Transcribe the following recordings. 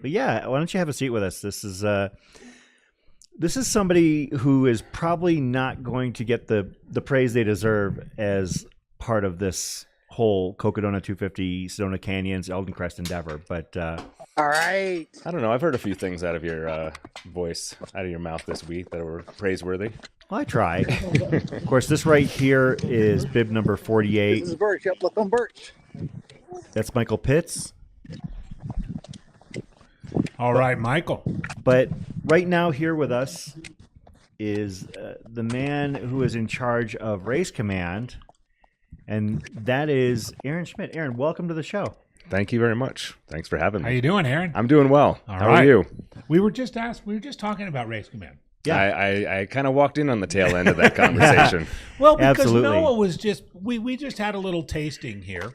But yeah, why don't you have a seat with us? This is somebody who is probably not going to get the praise they deserve as part of this whole Cocodona 250, Sedona Canyons, Eldon Crest endeavor. But all right, I don't know. I've heard a few things out of your voice, out of your mouth this week that were praiseworthy. well, I try. Of course, this right here is bib number 48. this is Birch. Yep, look on Birch. That's Michael Pitts. All right, Michael. But right now here with us is the man who is in charge of Race Command, and that is Aaron Schmidt. Aaron, welcome to the show. Thank you very much. Thanks for having me. How you doing, Aaron? I'm doing well. All How right. are you? We were just talking about Race Command. Yeah. I kind of walked in on the tail end of that conversation. Well, because Absolutely. Noah was just we just had a little tasting here.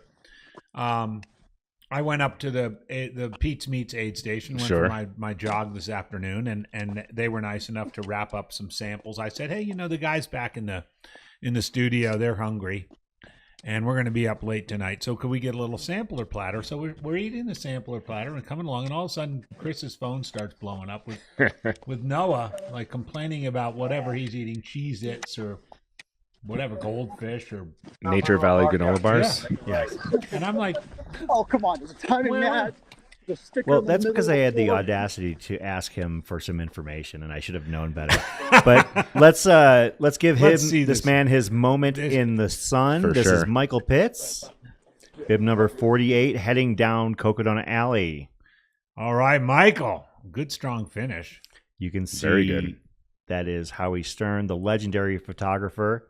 I went up to the Pete's Meats aid station, went Sure. for my jog this afternoon, and they were nice enough to wrap up some samples. I said, hey, the guys back in the studio, they're hungry, and we're going to be up late tonight, so could we get a little sampler platter? So we're eating the sampler platter and coming along, and all of a sudden Chris's phone starts blowing up with Noah like complaining about whatever he's eating, Cheez-Its or whatever, goldfish or Nature Valley granola bars. Yeah. and I'm like, Oh, come on. There's a timing Well, mad. The sticker Well, in the that's middle because of I had the floor. audacity to ask him for some information, and I should have known better. But let's give him Let's see this this. man his moment in the sun. For This is sure. Michael Pitts, bib number 48, heading down Cocodona Alley. all right, Michael, good strong finish. You can see Very good. that is Howie Stern, the legendary photographer.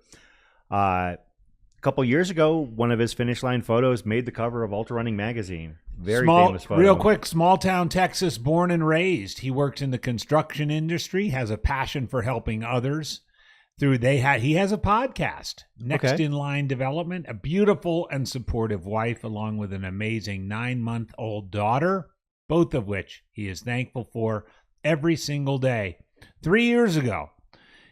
A couple years ago, one of his finish line photos made the cover of Ultra Running magazine. Very famous photo. Real quick, small town Texas, born and raised. He works in the construction industry, has a passion for helping others. He has a podcast, Next Okay. in Line Development, a beautiful and supportive wife, along with an amazing 9-month-old daughter, both of which he is thankful for every single day. 3 years ago,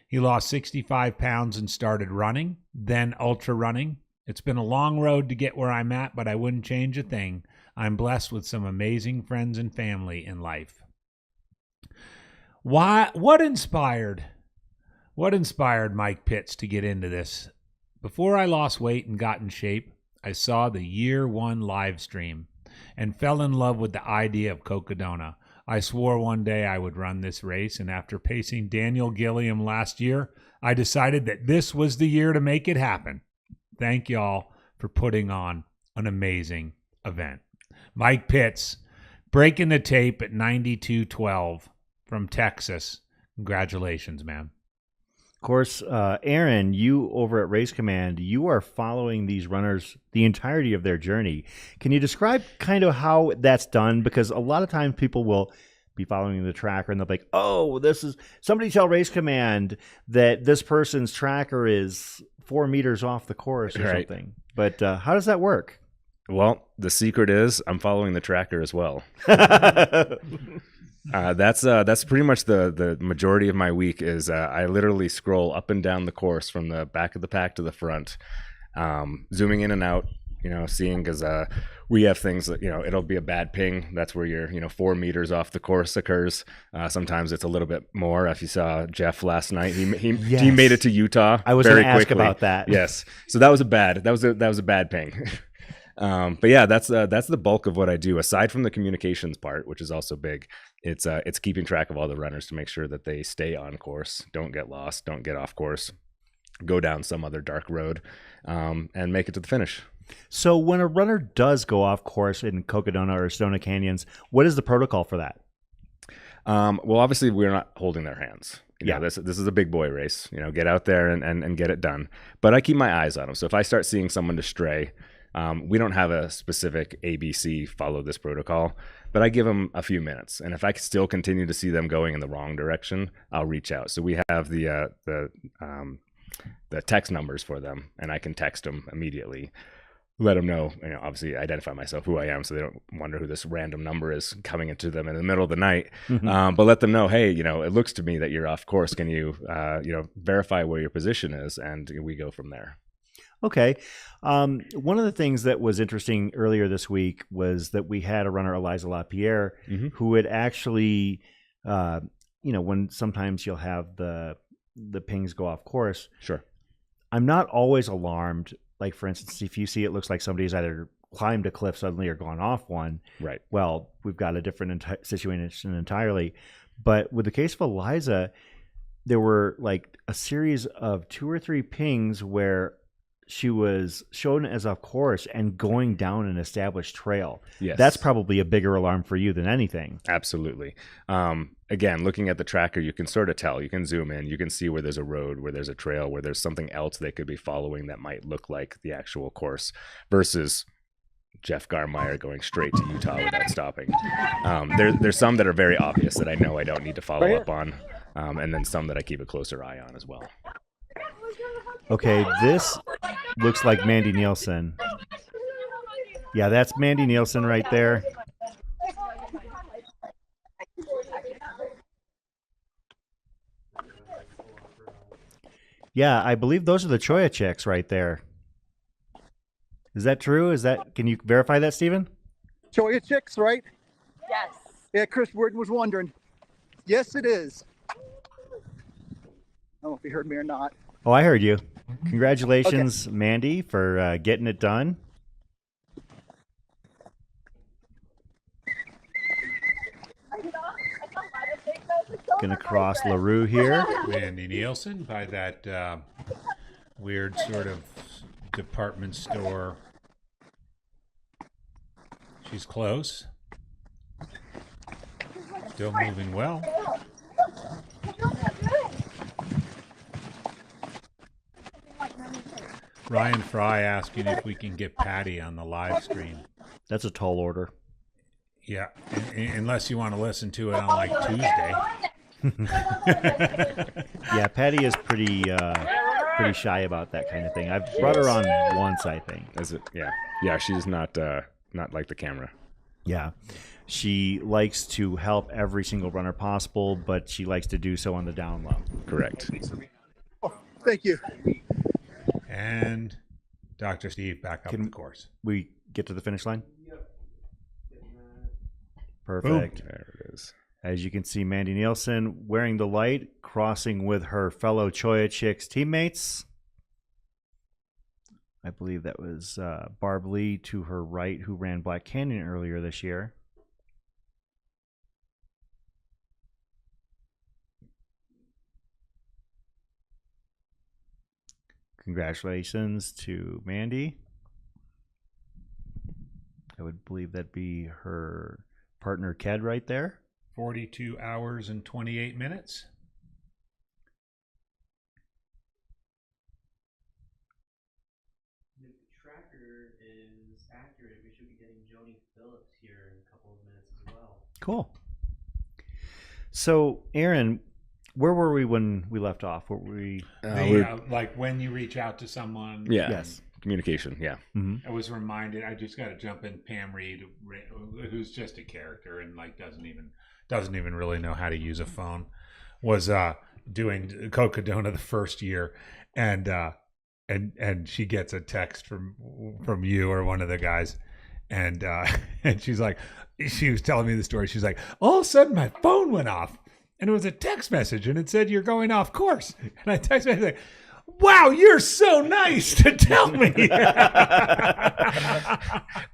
he lost 65 pounds and started running, then ultra running. It's been a long road to get where I'm at, but I wouldn't change a thing. I'm blessed with some amazing friends and family in life. What inspired Mike Pitts to get into this? Before I lost weight and got in shape, I saw the year one live stream and fell in love with the idea of Cocodona. I swore one day I would run this race, and after pacing Daniel Gilliam last year, I decided that this was the year to make it happen. Thank y'all for putting on an amazing event. Mike Pitts, breaking the tape at 92.12 from Texas. Congratulations, man. Of course, Aaron, you over at Race Command, you are following these runners the entirety of their journey. Can you describe kind of how that's done? Because a lot of times people will be following the tracker and they'll be like, oh, somebody tell Race Command that this person's tracker is 4 meters off the course or Right. something. But how does that work? Well, the secret is I'm following the tracker as well. That's pretty much the majority of my week is I literally scroll up and down the course from the back of the pack to the front, zooming in and out, seeing because we have things that, it'll be a bad ping. That's where you're, 4 meters off the course occurs. Sometimes it's a little bit more. If you saw Jeff last night, he Yes. made it to Utah. I was very going to ask quickly. about that. Yes. So that was a bad ping. But yeah, that's the bulk of what I do. Aside from the communications part, which is also big, it's keeping track of all the runners to make sure that they stay on course, don't get lost, don't get off course, go down some other dark road, and make it to the finish. So when a runner does go off course in Cocodona or Sedona Canyons, what is the protocol for that? Well, obviously we're not holding their hands. Yeah. This is a big boy race. Get out there and get it done. But I keep my eyes on them. So if I start seeing someone to stray, we don't have a specific ABC follow this protocol, but I give them a few minutes. And if I still continue to see them going in the wrong direction, I'll reach out. So we have the text numbers for them, and I can text them immediately. Let them know, obviously identify myself, who I am, so they don't wonder who this random number is coming into them in the middle of the night. Mm-hmm. But let them know, hey, it looks to me that you're off course. Can you, verify where your position is? And we go from there. Okay. One of the things that was interesting earlier this week was that we had a runner, Eliza LaPierre, who had actually, when sometimes you'll have the pings go off course. Sure. I'm not always alarmed. Like, for instance, if you see it looks like somebody's either climbed a cliff suddenly or gone off one. Right. Well, we've got a different situation entirely. But with the case of Eliza, there were like a series of 2 or 3 pings where she was shown as off course and going down an established trail. Yes. That's probably a bigger alarm for you than anything. Absolutely. Again, looking at the tracker, you can sort of tell. You can zoom in. You can see where there's a road, where there's a trail, where there's something else they could be following that might look like the actual course versus Jeff Garmeyer going straight to Utah without stopping. There's some that are very obvious that I know I don't need to follow up on, and then some that I keep a closer eye on as well. Okay, this looks like Mandy Nielsen. Yeah, that's Mandy Nielsen right there. Yeah, I believe those are the Choya chicks right there. Is that true? Can you verify that, Stephen? Choya chicks, right? Yes. Yeah, Chris Worden was wondering. Yes, it is. I don't know if you heard me or not. Oh, I heard you. Congratulations, Mandy, for getting it done. Gonna cross LaRue here. Mandy Nielsen by that weird sort of department store. She's close. Still moving well. Ryan Fry asking if we can get Patty on the live stream. That's a tall order. Yeah, unless you want to listen to it on like Tuesday. Yeah, Patty is pretty shy about that kind of thing. I've brought her on once, I think. Is it? Yeah. Yeah, she's not like the camera. Yeah. She likes to help every single runner possible, but she likes to do so on the down low. Correct. Oh, thank you. And Dr. Steve back up the course. We get to the finish line? Yep. Perfect. Boom. There it is. As you can see, Mandy Nielsen wearing the light, crossing with her fellow Choya Chicks teammates. I believe that was Barb Lee to her right, who ran Black Canyon earlier this year. Congratulations to Mandy. I would believe that'd be her partner, Ked, right there. 42 hours and 28 minutes. If the tracker is accurate, we should be getting Joni Phillips here in a couple of minutes as well. Cool. So, Aaron, where were we when we left off? What were we? Like when you reach out to someone. Yeah. Yes. Communication. Yeah. Mm-hmm. I was reminded. I just got to jump in. Pam Reed, who's just a character and like doesn't even really know how to use a phone, was doing Cocodona the first year, and she gets a text from you or one of the guys, and she's like, she was telling me the story. She's like, all of a sudden my phone went off, and it was a text message, and it said you're going off course, and I texted her like, wow, you're so nice to tell me.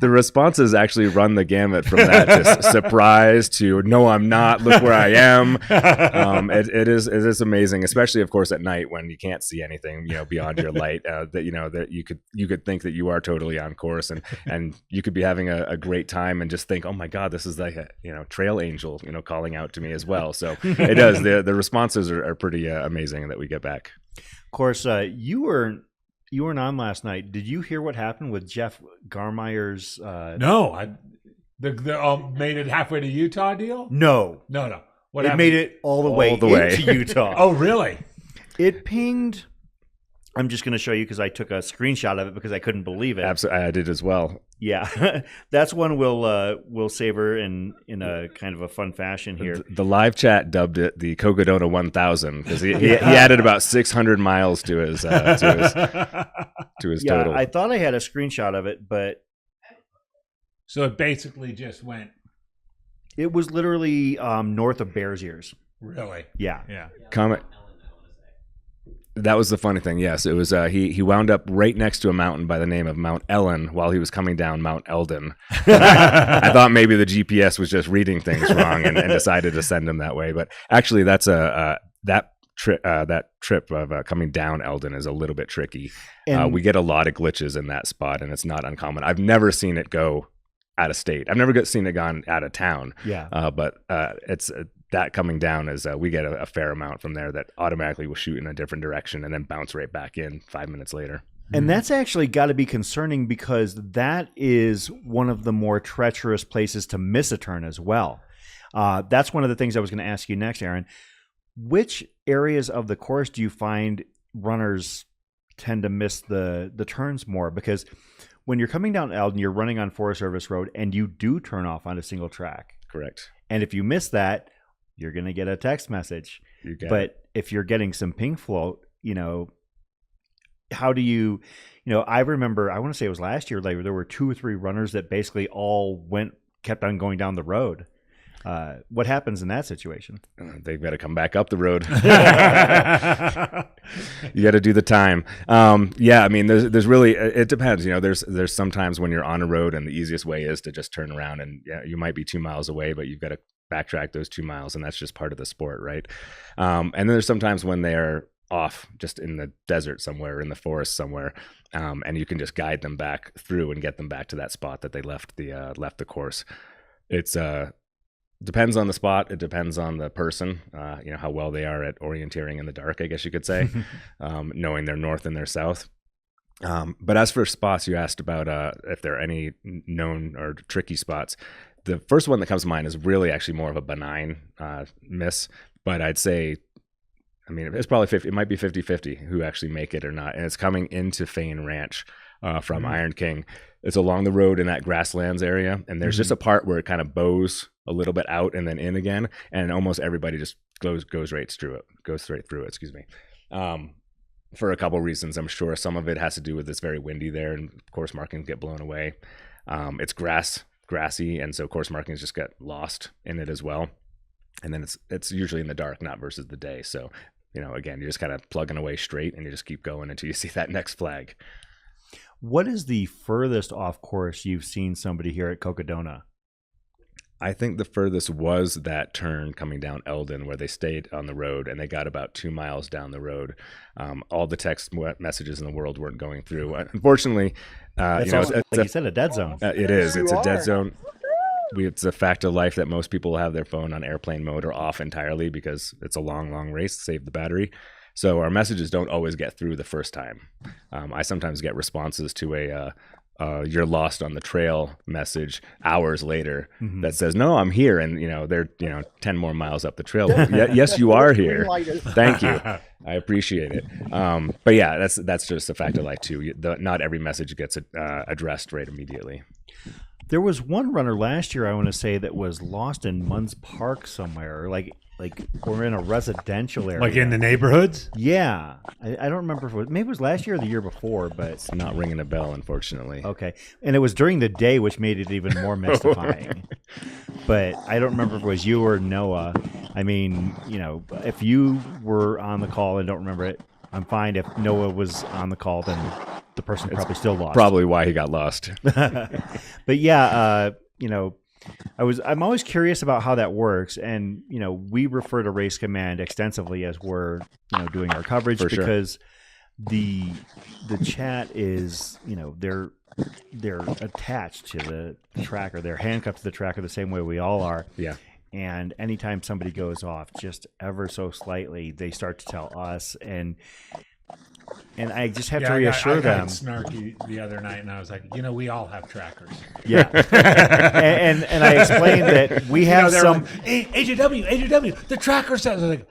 The responses actually run the gamut from that to surprise to no, I'm not. Look where I am. It is amazing, especially of course at night when you can't see anything, beyond your light. That you could think that you are totally on course, and you could be having a great time and just think, oh my God, this is like a trail angel, calling out to me as well. So it does. The responses are pretty amazing that we get back. Of course, you weren't on last night. Did you hear what happened with Jeff Garmeyer's? No, the made it halfway to Utah deal. No. What it happened? made it all the way into Utah. Oh, really? It pinged. I'm just going to show you because I took a screenshot of it because I couldn't believe it. Absolutely, I did as well. Yeah, that's one we'll savor in a kind of a fun fashion here. The live chat dubbed it the Cocodona 1000 because he added about 600 miles to his. to his Yeah, total. I thought I had a screenshot of it, but So it basically just went, it was literally north of Bears Ears. really? Yeah. Yeah. Comment. That was the funny thing. Yes, it was. He wound up right next to a mountain by the name of Mount Ellen while he was coming down Mount Eldon. I thought maybe the GPS was just reading things wrong and decided to send him that way. But actually, that's that trip of coming down Eldon is a little bit tricky. And We get a lot of glitches in that spot, and it's not uncommon. I've never seen it go out of state. I've never seen it gone out of town. yeah. But it's that coming down is we get a fair amount from there that automatically will shoot in a different direction and then bounce right back in 5 minutes later. And that's actually got to be concerning because that is one of the more treacherous places to miss a turn as well. That's one of the things I was going to ask you next, Aaron. Which areas of the course do you find runners tend to miss the turns more? Because when you're coming down Eldon, you're running on Forest Service Road and you do turn off on a single track. Correct. And if you miss that, you're going to get a text message. But if you're getting some ping float, how do you, I remember, I want to say it was last year, like there were 2 or 3 runners that basically all kept on going down the road. What happens in that situation? They've got to come back up the road. You got to do the time. Yeah, I mean, there's really, it depends. There's sometimes when you're on a road and the easiest way is to just turn around and you might be 2 miles away, but you've got to backtrack those 2 miles, and that's just part of the sport, right? And then there's sometimes when they're off just in the desert somewhere, in the forest somewhere, and you can just guide them back through and get them back to that spot that they left the course. It's depends on the spot. It depends on the person, how well they are at orienteering in the dark, I guess you could say, knowing their north and their south. But as for spots, you asked about if there are any known or tricky spots. The first one that comes to mind is really actually more of a benign miss, but I'd say, it's probably 50. It might be 50-50 who actually make it or not. And it's coming into Fane Ranch from Iron King. It's along the road in that grasslands area, and there's just a part where it kind of bows a little bit out and then in again, and almost everybody just goes right through it. Excuse me. For a couple reasons, I'm sure. Some of it has to do with it's very windy there, and course markings get blown away. It's grassy, and so course markings just get lost in it as well. And then it's usually in the dark, not versus the day. So, again, you're just kind of plugging away straight, and you just keep going until you see that next flag. What is the furthest off course you've seen somebody here at Cocodona? I think the furthest was that turn coming down Eldon where they stayed on the road and they got about 2 miles down the road. All the text messages in the world weren't going through. Unfortunately, It's you said, a dead zone. It is. It's a dead zone. It's a fact of life that most people have their phone on airplane mode or off entirely because it's a long, long race to save the battery. So our messages don't always get through the first time. I sometimes get responses to a "you're lost on the trail" message hours later that says, "No, I'm here," and they're 10 more miles up the trail. Yes, you are here. Thank you. I appreciate it. But yeah, that's just a fact of life too. Not every message gets addressed right immediately. There was one runner last year, I want to say, that was lost in Munns Park somewhere, like we're in a residential area. Like in the neighborhoods? Yeah. I don't remember if maybe it was last year or the year before, but It's not ringing a bell, unfortunately. Okay. And it was during the day, which made it even more mystifying. But I don't remember if it was you or Noah. If you were on the call and don't remember it, I'm fine. If Noah was on the call, then the person probably still lost. Probably why he got lost. But yeah, I'm always curious about how that works, and we refer to Race Command extensively as we're doing our coverage because the chat is they're attached to the tracker, they're handcuffed to the tracker the same way we all are. Yeah. And anytime somebody goes off just ever so slightly, they start to tell us, and I just have to reassure them. I got snarky the other night, and I was like, we all have trackers. Yeah, and I explained that we have some. Like, AJW, the tracker says. I was like,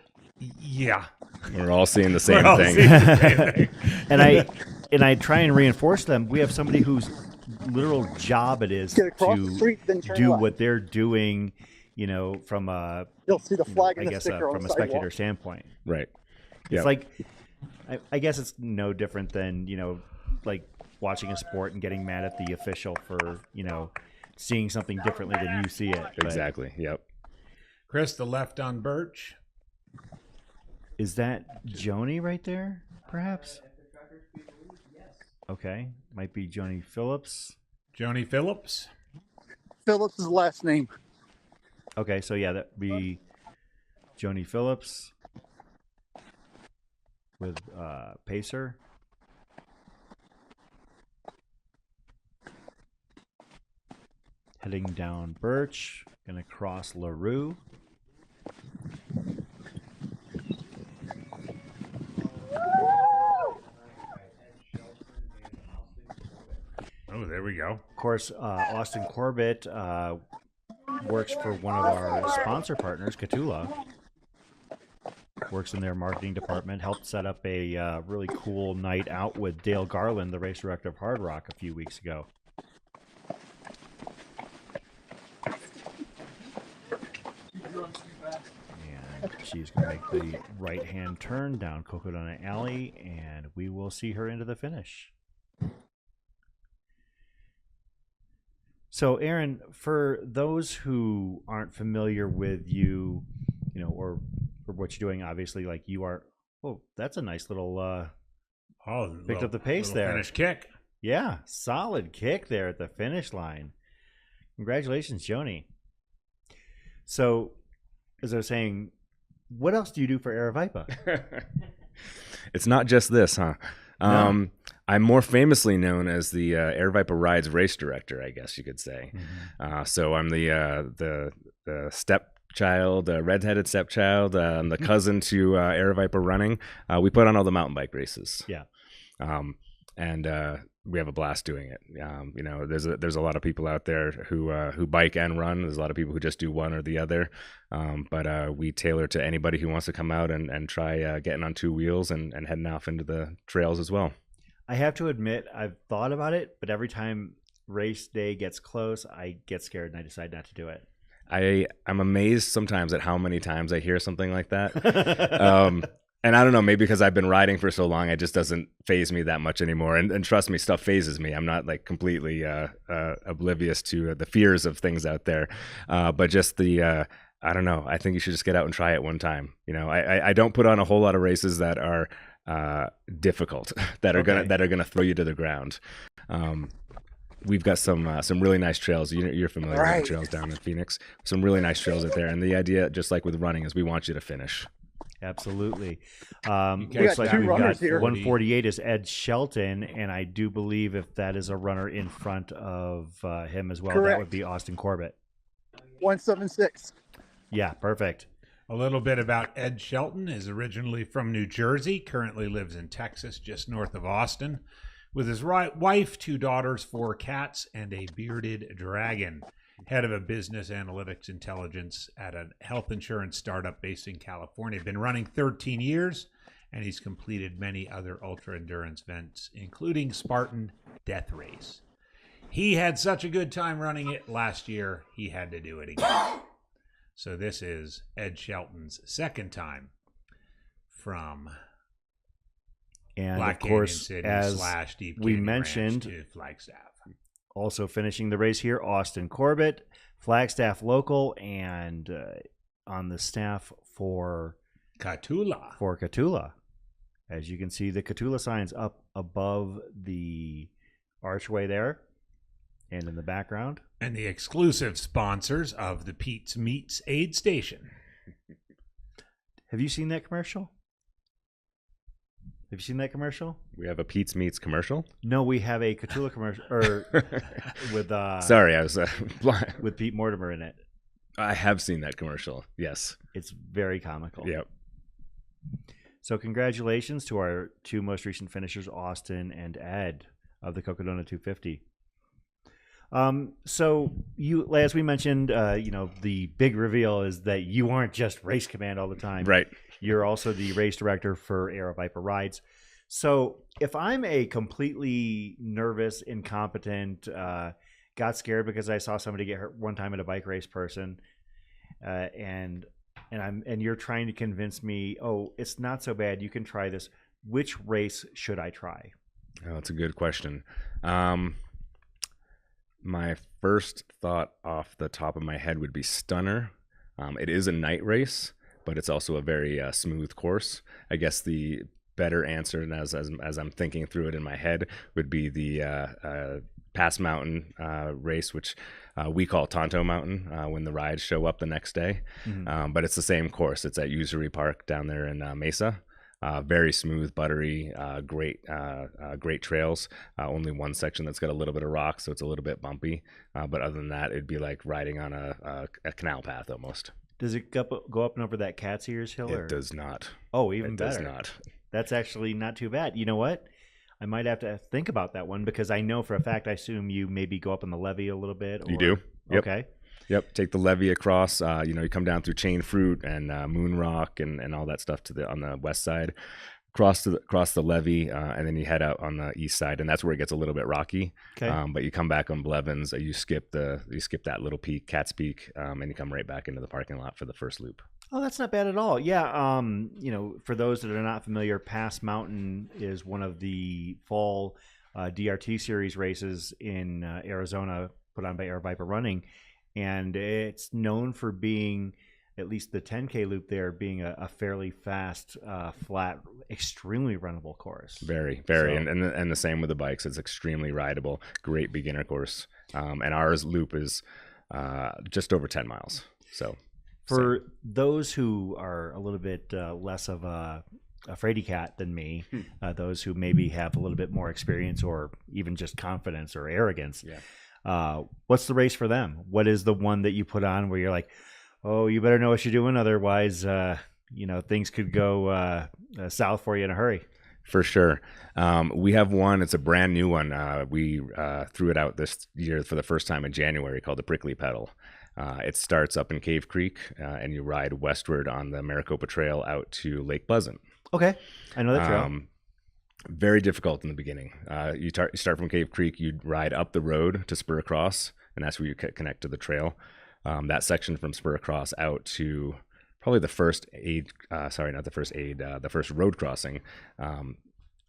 yeah, we're all seeing the same thing. And I try and reinforce them. We have somebody whose literal job it is to do what they're doing. From a you'll see the flag and I the guess sticker on from the a spectator sidewalk. standpoint. Right. It's like I guess it's no different than like watching a sport and getting mad at the official for, seeing something differently than you see it. But Exactly. Yep. Chris, the left on Birch. is that Joni right there, perhaps? If the tracker speed moves, yes. Okay. Might be Joni Phillips. Joni Phillips. Phillips is the last name. Okay, so yeah, that'd be Joni Phillips with Pacer. Heading down Birch, gonna cross LaRue. Oh, there we go. Of course, Austin Corbett works for one of our sponsor partners, Catula. Works in their marketing department. Helped set up a really cool night out with Dale Garland, the race director of Hard Rock, a few weeks ago. And she's going to make the right-hand turn down Cocodona Alley, and we will see her into the finish. So, Aaron, for those who aren't familiar with you, or what you're doing, obviously, like you are. Oh, that's a nice little. Picked up the pace there. Finish kick. Yeah, solid kick there at the finish line. Congratulations, Joni. So, as I was saying, what else do you do for Aravaipa? It's not just this, huh? No. I'm more famously known as the Aravaipa Rides race director, I guess you could say. Mm-hmm. So I'm the stepchild, redheaded stepchild, the cousin to Aravaipa Running. We put on all the mountain bike races. Yeah. And we have a blast doing it. There's a lot of people out there who bike and run. There's a lot of people who just do one or the other. But we tailor to anybody who wants to come out and try getting on two wheels and heading off into the trails as well. I have to admit, I've thought about it, but every time race day gets close, I get scared and I decide not to do it. I'm amazed sometimes at how many times I hear something like that. And I don't know, maybe because I've been riding for so long, it just doesn't faze me that much anymore. And trust me, stuff phases me. I'm not like completely oblivious to the fears of things out there. But just I don't know. I think you should just get out and try it one time. I don't put on a whole lot of races that are difficult, that are gonna throw you to the ground. We've got some really nice trails. You're familiar with the trails down in Phoenix. Some really nice trails out there. And the idea, just like with running, is we want you to finish. Absolutely. got Looks like two we've runners got here. 148 is Ed Shelton, and I do believe if that is a runner in front of him as well, that Correct. would be Austin Corbett. 176. Yeah, perfect. A little bit about Ed Shelton. Is originally from New Jersey, currently lives in Texas, just north of Austin, with his wife, 2 daughters, 4 cats, and a bearded dragon. Head of a business analytics intelligence at a health insurance startup based in California. Been running 13 years, and he's completed many other ultra-endurance events, including Spartan Death Race. He had such a good time running it last year, he had to do it again. So this is Ed Shelton's second time from And Black of course, Canyon City as / Deep we Canyon mentioned, Ranch to Flagstaff. also finishing the race here, Austin Corbett, Flagstaff local, and on the staff for Catula. As you can see, the Catula sign's up above the archway there and in the background. And the exclusive sponsors of the Pete's Meats Aid Station. Have you seen that commercial? Have you seen that commercial? We have a Pete's Meats commercial. No, we have a Catula commercial with Sorry, I was blind. with Pete Mortimer in it. I have seen that commercial. Yes. It's very comical. Yep. So congratulations to our 2 most recent finishers, Austin and Ed of the Cocodona 250. So you, as we mentioned, the big reveal is that you aren't just race command all the time. Right. You're also the race director for Aravaipa Rides. So if I'm a completely nervous, incompetent, got scared because I saw somebody get hurt one time at a bike race person, and you're trying to convince me, oh, it's not so bad, you can try this. Which race should I try? Oh, that's a good question. My first thought off the top of my head would be Stunner. It is a night race, but it's also a very smooth course. I guess the better answer, and as I'm thinking through it in my head, would be the Pass Mountain race, which we call Tonto Mountain when the rides show up the next day. But it's the same course. It's at Usury Park down there in Mesa. Very smooth, buttery, great trails. Only one section that's got a little bit of rock, so it's a little bit bumpy. But other than that, it'd be like riding on a canal path almost. Does it go up and over that Cat's Ears Hill? It does not. Oh, even It better. does not. That's actually not too bad. You know what? I might have to think about that one because I know for a fact, I assume you maybe go up on the levee a little bit. You do? Yep. Okay. Yep. Take the levee across. You come down through Chain Fruit and Moon Rock and all that stuff on the west side. Cross the levee, and then you head out on the east side, and that's where it gets a little bit rocky. Okay. But you come back on Blevins. You skip that little peak, Cat's Peak, and you come right back into the parking lot for the first loop. Oh, that's not bad at all. Yeah. For those that are not familiar, Pass Mountain is one of the fall DRT series races in Arizona, put on by Aravaipa Running, and it's known for being, at least the 10K loop there, being a fairly fast, flat, extremely runnable course. Very. So- And the same with the bikes. It's extremely rideable. Great beginner course. And ours loop is just over 10 miles. So For those who are a little bit less of a fraidy cat than me, those who maybe have a little bit more experience or even just confidence or arrogance, what's the race for them? What is the one that you put on where you're like, oh, you better know what you're doing, otherwise, things could go south for you in a hurry? For sure. We have one. It's a brand new one. We threw it out this year for the first time in January, called the Prickly Pedal. It starts up in Cave Creek, and you ride westward on the Maricopa Trail out to Lake Pleasant. Okay, I know that trail. Very difficult in the beginning. You start from Cave Creek, you ride up the road to Spur Across, and that's where you connect to the trail. That section from Spur Across out to probably the first road crossing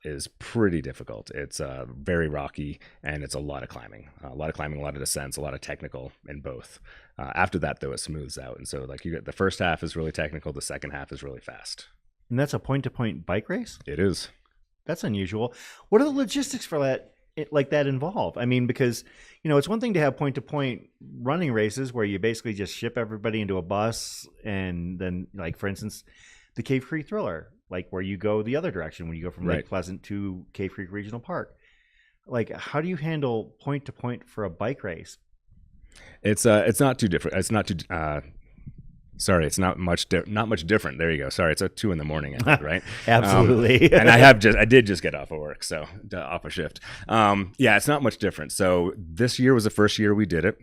is pretty difficult. It's very rocky, and it's a lot of climbing, a lot of descents, a lot of technical in both. After that, though, it smooths out, and so you get the first half is really technical, the second half is really fast. And that's a point-to-point bike race? It is. That's unusual. What are the logistics for that? Like that involve? I mean, because it's one thing to have point-to-point running races where you basically just ship everybody into a bus, and then, like, for instance, the Cave Creek Thriller, like where you go the other direction when you go from Lake Pleasant to Cave Creek Regional Park. Like, how do you handle point-to-point for a bike race? It's not too different. It's not too. It's not much different. There you go. Sorry, it's at 2 a.m, I think, right? Absolutely. And I did just get off of work, so off a shift. It's not much different. So this year was the first year we did it.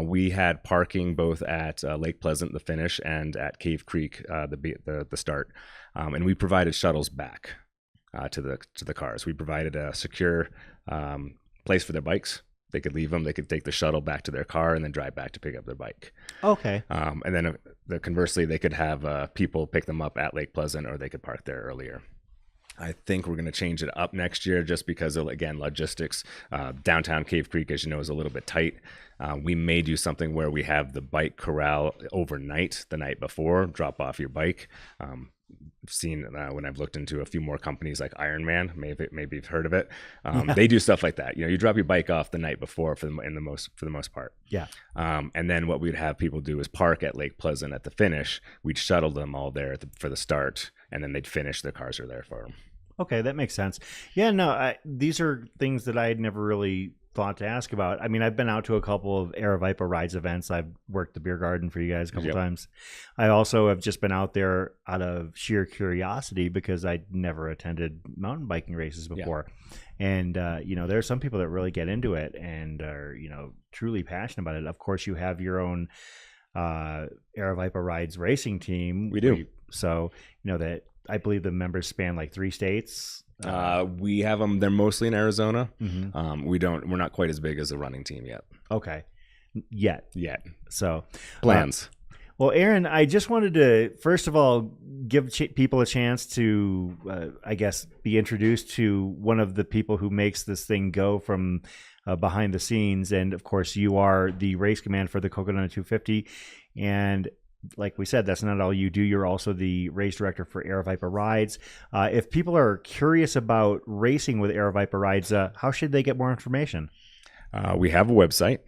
We had parking both at Lake Pleasant, the finish, and at Cave Creek, the start, and we provided shuttles back to the cars. We provided a secure place for their bikes. They could leave them. They could take the shuttle back to their car and then drive back to pick up their bike. Okay. And then conversely, they could have people pick them up at Lake Pleasant, or they could park there earlier. I think we're going to change it up next year just because of, again, logistics. Downtown Cave Creek, as you know, is a little bit tight. We may do something where we have the bike corral overnight the night before, drop off your bike. I've seen when I've looked into a few more companies like Ironman, maybe you've heard of it. They do stuff like that. You drop your bike off the night before for the most part. Yeah. And then what we'd have people do is park at Lake Pleasant at the finish. We'd shuttle them all there for the start, and then they'd finish. Their cars are there for them. Okay, that makes sense. Yeah, no, these are things that I had never really thought to ask about. I mean, I've been out to a couple of Aravaipa Rides events. I've worked the beer garden for you guys a couple times. I also have just been out there out of sheer curiosity because I'd never attended mountain biking races before. Yeah. And, there are some people that really get into it and are, truly passionate about it. Of course, you have your own Aravaipa Rides racing team. We do. So, that I believe the members span like 3 states. We have them. They're mostly in Arizona. Mm-hmm. We're not quite as big as a running team yet. Okay. Yet. Yet. So plans. Well, Aaron, I just wanted to, first of all, give people a chance to, I guess, be introduced to one of the people who makes this thing go from behind the scenes. And of course, you are the race command for the Cocodona 250. And like we said, that's not all you do. You're also the race director for Aravaipa Rides. If people are curious about racing with Aravaipa Rides, how should they get more information? We have a website,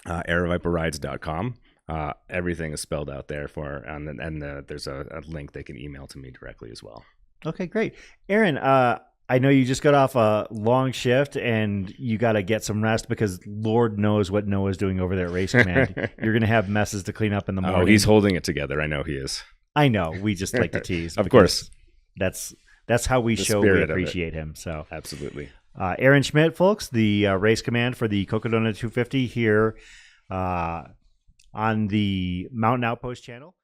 aravaipa.rides.com. Everything is spelled out there and there's a link they can email to me directly as well. Okay, great. Aaron, I know you just got off a long shift and you got to get some rest because Lord knows what Noah's doing over there at Race Command. You're going to have messes to clean up in the morning. Oh, he's holding it together. I know he is. I know. We just like to tease. Of course. That's how we show we appreciate him. So absolutely. Aaron Schmidt, folks, the race command for the Cocodona 250 here on the Mountain Outpost channel.